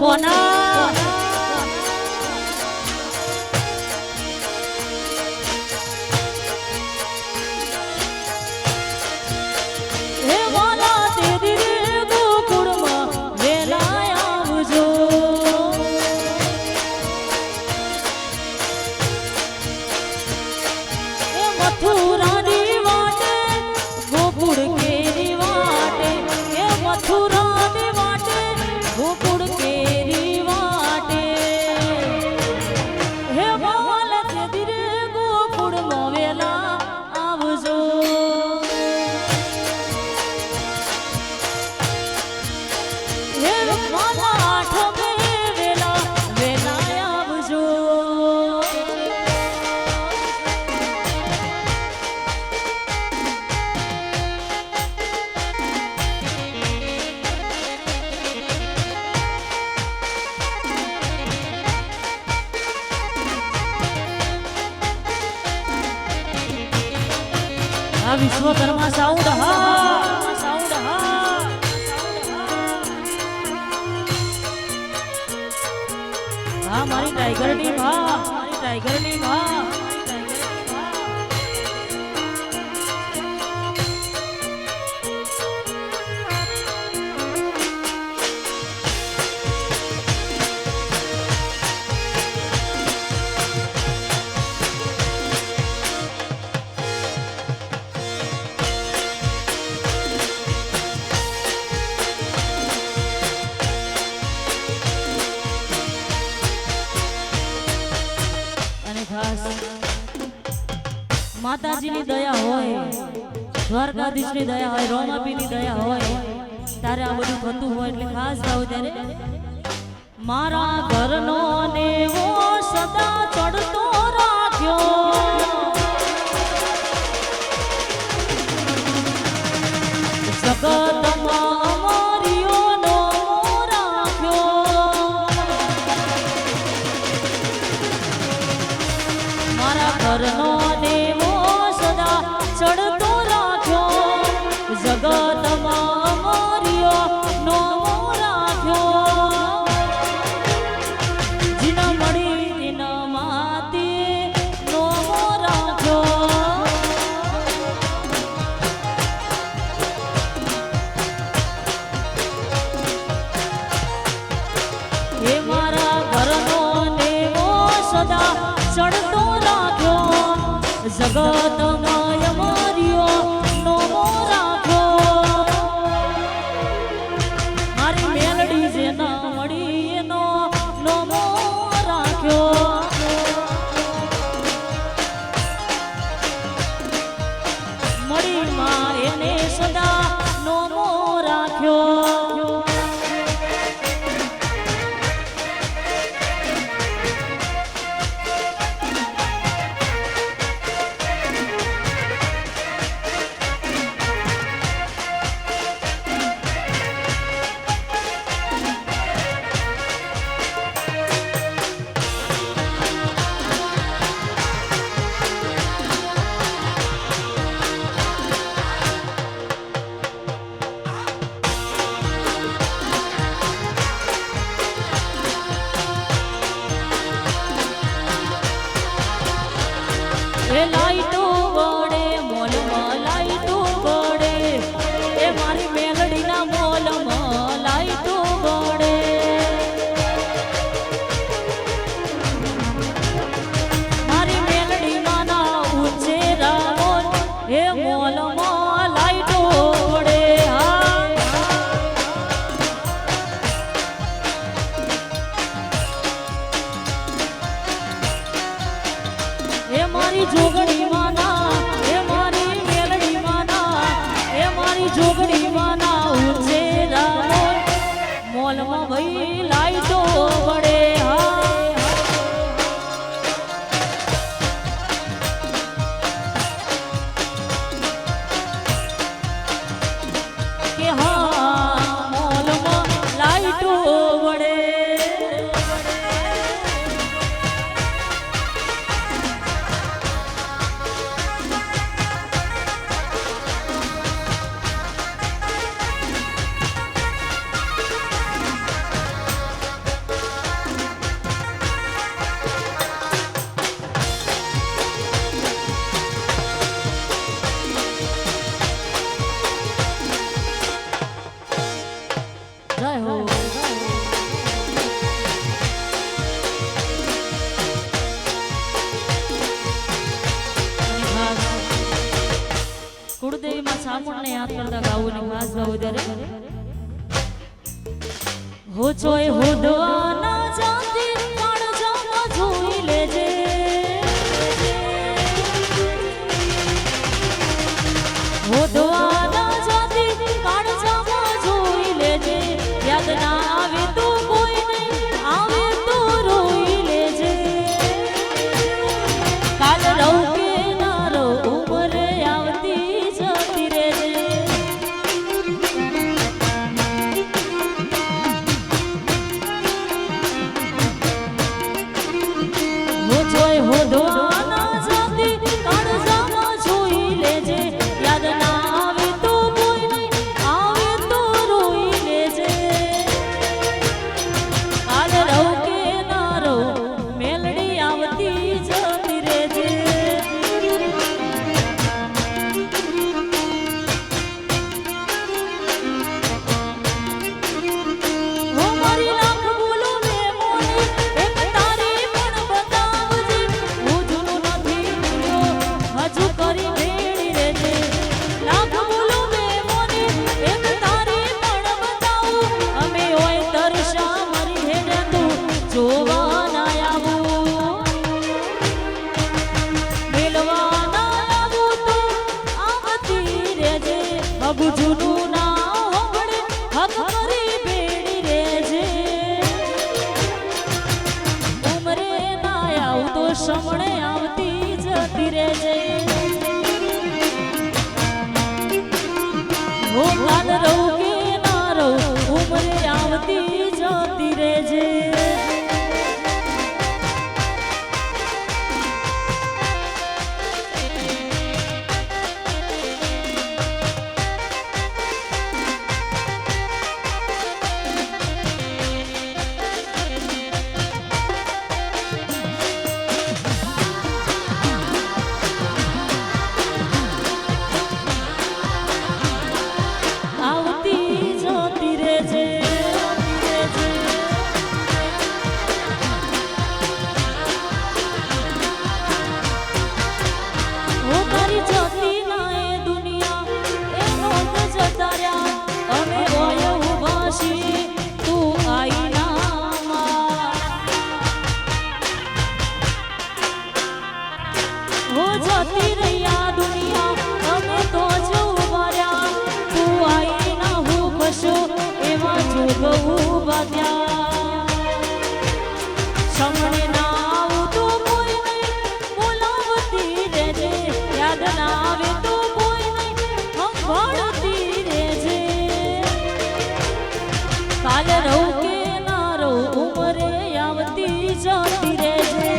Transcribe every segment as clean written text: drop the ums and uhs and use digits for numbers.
કોના હે વાલા તેરી રે ગોકુળમાં વેલા આવજો એ મથુરાની વાટે ગોકુળ કેરી વાટે એ મથુરાની વાટે ગોકુળ કેરી વાટે હે વાલા તેરી રે ગોકુળમાં વેલા આવજો વિશ્વકર્મા સાઉન્ડ હા સાઉન્ડ હા હા મારી ટાઈગર ની માં મારી ટાઈગર ની માં માતાજીની દયા હોય દ્વારકાધીશની દયા હોય રોમાપીની દયા હોય તારે આ બધું થતું હોય એટલે ખાસ ગાવું ત્યારે મારા ઘરનો નેવો સદા ચડતો રાખ્યો જગતમાં અમારીઓનો રાખ્યો મારા ઘરનો ચડતો રાખ્યો જગતમાં અમારીઓ નો રાખ્યો જીના મળી જીના માતી નો રાખ્યો હે મારા ઘરનો નેવો સદા ચડતો રાખ્યો જગતમાં લાઈટો વડે મોલમાં લાઈટો વડે એ મારી મેલડીના મોલમાં લાઈટો વડે મારી મેલડીમાં ના ઉછેરા મોલ એ મોલમાં લાઈટો વડે એ મારી જોગણી માના એ મારી મેલડી માના એ મારી જોગણી માના ઉછેરા મોલમાં ભાઈ લાઈટો વડે કે હા મોલમાં લાઈટો વડે માં સામુંડને યાદ કરતા ગાવું ને ખાસ ગાવું ત્યારે હો ચોય હોદવા ના જાતી કાળજામાં જોઈ લેજે હોદવા ના જાતી કાળજામાં જોઈ લેજે યાદ ના આવે તો કોઈને આવે તો રોઈ લેજે કાલ રહું કે ના રહું ઉમરે આવતી જતી રહેજે હો જોઈ હોદવા ના જાતી કાળજામાં જોઈ લેજે યાદ ના આવે તો કોઈને આવે તો રોઈ લેજે કાલ રહું કે ના રહું મેલડી આવતી જતી રહેજે હો મારી લાખ બોલો ને મોને એક તારી પણ બતાવજે હું જૂનું નથી ભૂલ્યો હજુ કરી ભેળી રહેજે લાખ બોલો ને મોને એક તારી પણ બતાવું અમે હોય તરસા મરી હેડે તું જોવા ના આવું મેલવા ના આવું તો આવતી રહેજે હબુ જૂનું ના હોબળે હક કરી ભેળી રહેજે ઉમરે ના આવું તો સમણે આવતી જતી રહેજે હો કાલ રહું કે ના રહું ઉમરે આવતી જતી રહેજે આવતી જતી રહેજે હો તારી જતી ના એ દુનિયા એ નોંધ જતા રહ્યા અમે હોય ઉભા છીએ તું આઈ ના હો જતી રહ્યા દુનિયા અમે તો જ ઉભા રહ્યા તું આઈ ના હું કશો એમાં જોગવું બાંધ્યા સમણે ના આવું તો કોઈને બોલાવતી રહેજે યાદ ના આવે તો કોઈને સંભાળતી રહેજે કાલ રહું કે ના રહું ઉમરે આવતી જતી રહેજે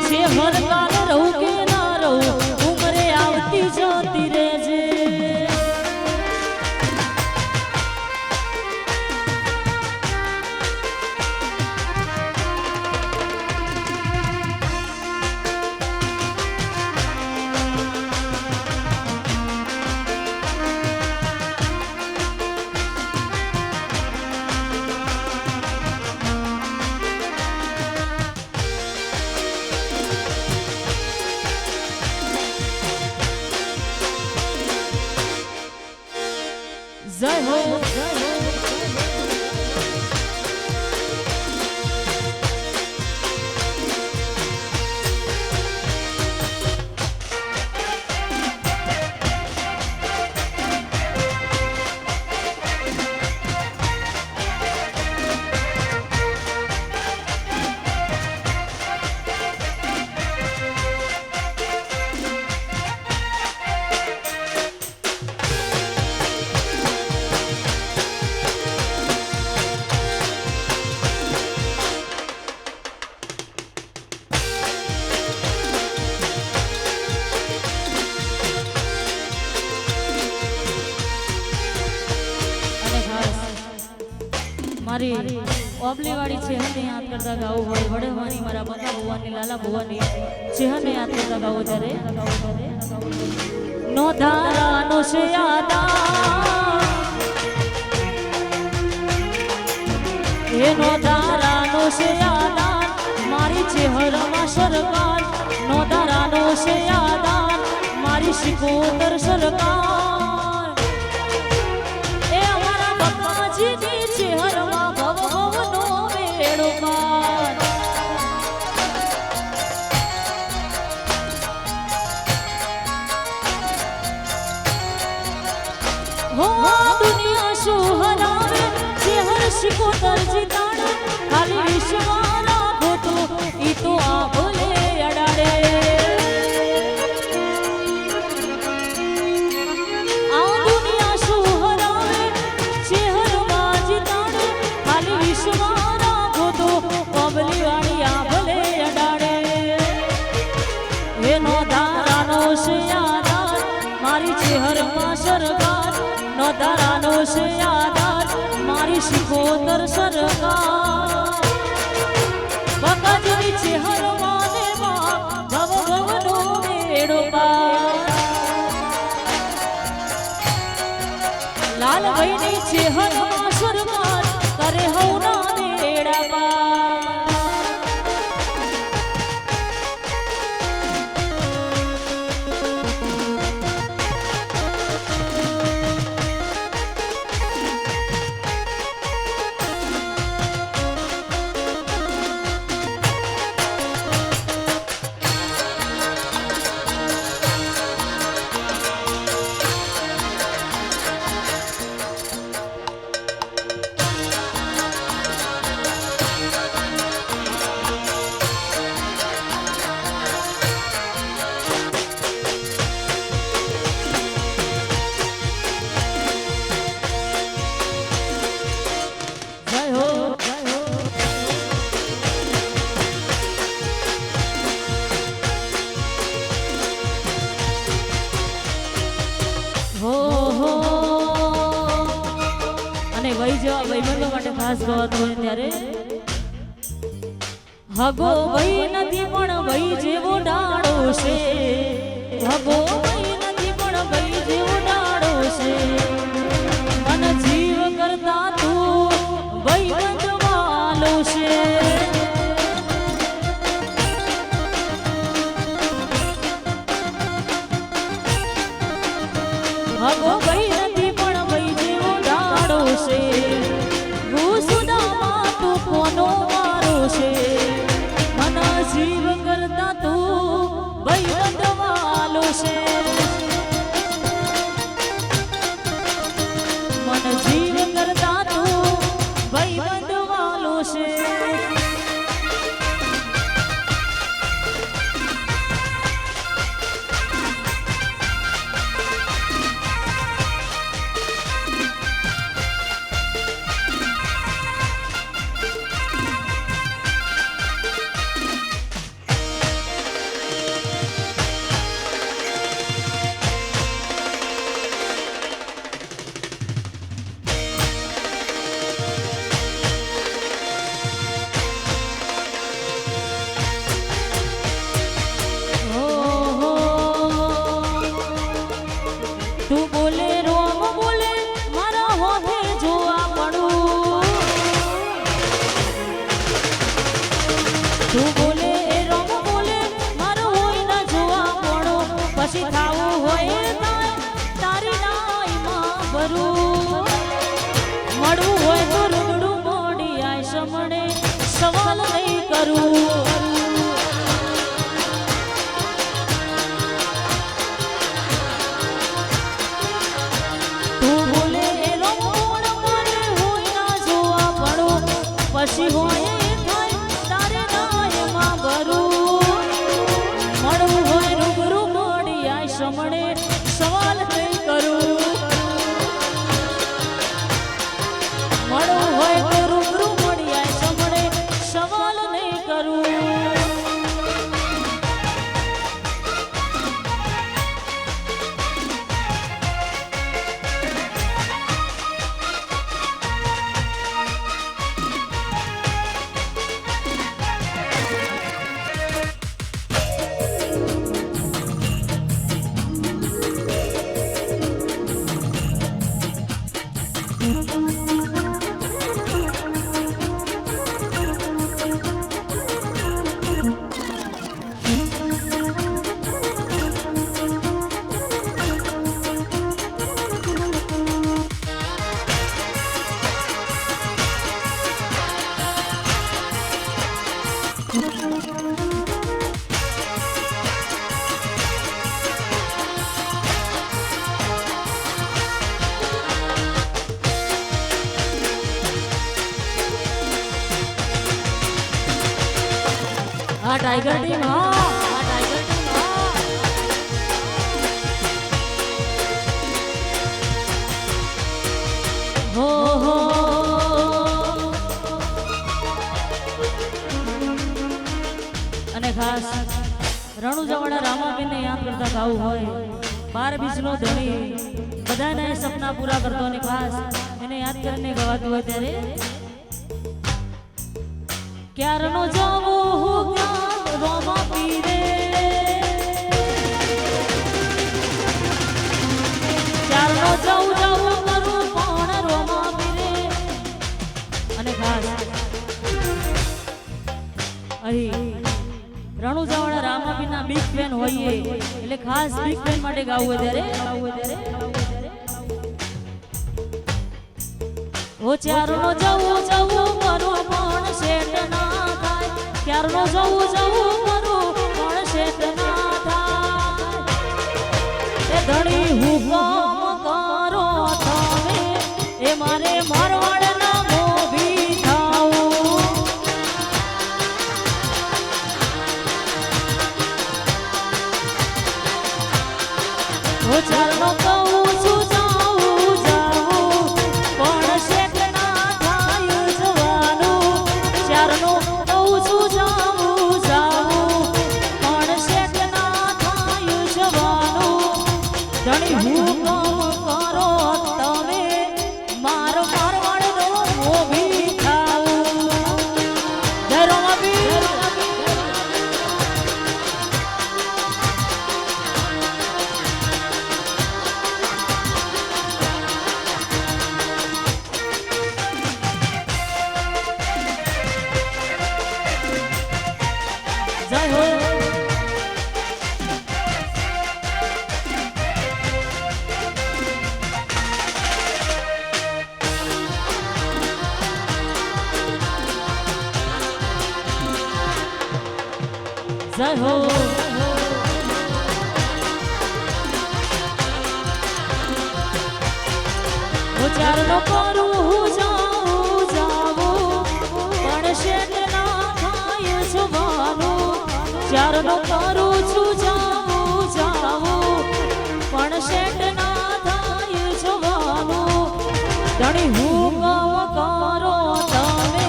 છે હર કાલ રહું કે ના રહું ઉમરે આવતી જતી રહેજે જય હો જય હો મારી ઓબલી વાળી છે હને યાદ કરતા ગાવું હોય વડવાની મારા બંગા ભુવાની લાલા ભુવાની છે હને યાદ કરતા ગાવું ત્યારે નો ધારાનો છે યાદા એનો ધારાનો છે યાદા મારી છે હરમાં સરકાર નો ધારાનો છે યાદ મારી શિકોતર સરકાર એ અમારા બપ્પાજીની ચહેરમાં ભવ ભવનો મેળો પાર હો દુનિયા શું હરાવે ચહેર શિકોતર જીતાડે ખાલી વિશ્વમાં રાખો તો ઈ તો આ ભલે અડાડે આ દુનિયા શું હરાવે ચહેરમાં જીતાડે ખાલી વિશ્વમાં રાખો તો કબલી વાળી આ ભલે અડાડે એનો ધારાનો છે યાદ મારી ચહેરમાં સરકાર નો ધારાનો છે યાદ મારી શિકોતર સરકાર બકાજની ચહેરમાં દેવા ભવ ભવનો મેળો પાર લાલભાઈની ચહેરમાં સરકાર કરે હવના મેળા પાર વહી જવા ભાઈબંધો માટે ખાસ ગવાતું હોય ત્યારે હગો વહી નથી પણ વહી જેવો ડાળો છે હગો વહી નથી પણ વહી જેવો ડાળો છે મન જીવ કરતા તું ભાઈબંધ વાલો છે હગો વહી નથી પણ વહી જેવો ડાળો છે સુદામા તું કોનો વારો છે મન જીવ કરતા તું ભાઈબંધ વાલો છે મન જીવ કરતા તું ભાઈબંધ વાલો છે તું બોલે રોમ બોલે મારા હોઠે જોવા પડું તું બોલે રોમ બોલે મારો હોય ના જોવા પડો પછી થાવું હોય તારી નાઈમાં ભરું મળવું હોય તો રૂબડું મોડી આય સમણે સવાલ નહીં કરું પછી હોય થાય તારે નાયમાં ભરું મળવું હોય રૂબરૂ મોડી આય સમણે સવાલ નહીં કરું મળવું હોય તો રૂબરૂ મોડી આય સમણે સવાલ નહીં કરું ટાઈગર ટીમ હા આ ટાઈગર ટીમ હા હો હો અને ખાસ રણુજાવાળા રામાબેનને યાદ કરતા ગાવું હોય 12 બીજનો ધણી બધાના સપના પૂરા કરતો અને ખાસ એને યાદ કરીને ગવાતું હોય ત્યારે ક્યારનો જાવો હું ક્યાં રોમા પીરે ક્યારનો જાઉં જાઉં કરું પણ રોમા પીરે અને ખાસ અહીં રણુજાવાળા રામાબીના બિગ ફેન હોઈએ એટલે ખાસ બિગ ફેન માટે ગાવું ત્યારે ઓ ચારનો જવું જવું કરું પણ શેઠ ના થાય ચારનો જવું જવું કરું પણ શેઠ ના થાય એ ધણી હુકમ કરો તમે એ મારે મારવાડના મોભી થાવું ઓ ચારનો કહું છું જાઉં જાઉં પણ શેઠ ના થાય જવાનું ચારનો કહું છું જાઉં જાઉં પણ શેઠ ના થાય જવાનું ધણી હુકમ કરો તમે મારો મારવાડનો મોભી થાવું જય રોમાબીર જય હો જય હો ચારનો કરું જાઉં જાવું પણ શેઠ ના થાય જવાનું ચારનો કરું છું જાઉં જાવું પણ શેઠ ના થાય જવાનું ધણી હુકમ કરો તમે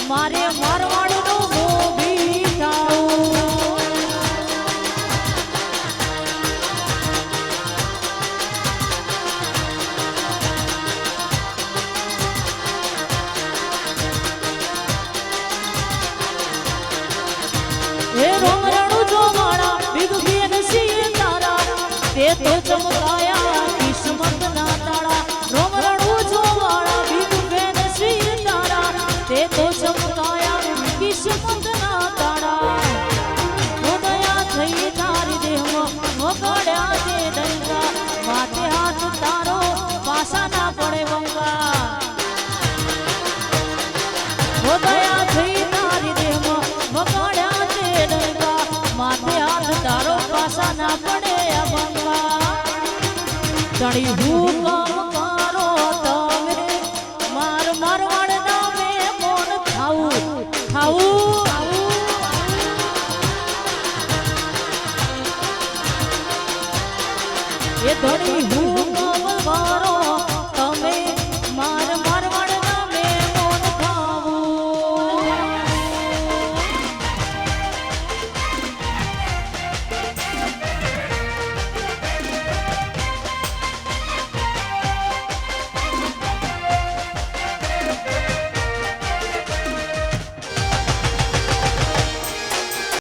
મારે મારવાડનો મોભી થાવું એ રોમરણું જો મારા બિગ ફેન છીએ તારા તે તો ચમકાયા કિસ્મત ના તાળા રોમરણું જો મારા બિગ ફેન છીએ તારા તે તો ચમકાયા કિસ્મત ના તાળા ઓ દયા થઈ તારી દેહમાં વગાડ્યા તે ડંકા માથે હાથ તારો પાસા ના પડે બંગા ઓ દયા થઈ તારી દેહમાં વગાડ્યા માથે હાથ તારો પાસા ના પડે બંગા ધણી હુકમ કરો તમે માર મારવાડના મેમોન થાવું થાવું એ ધણી હુકમ કરો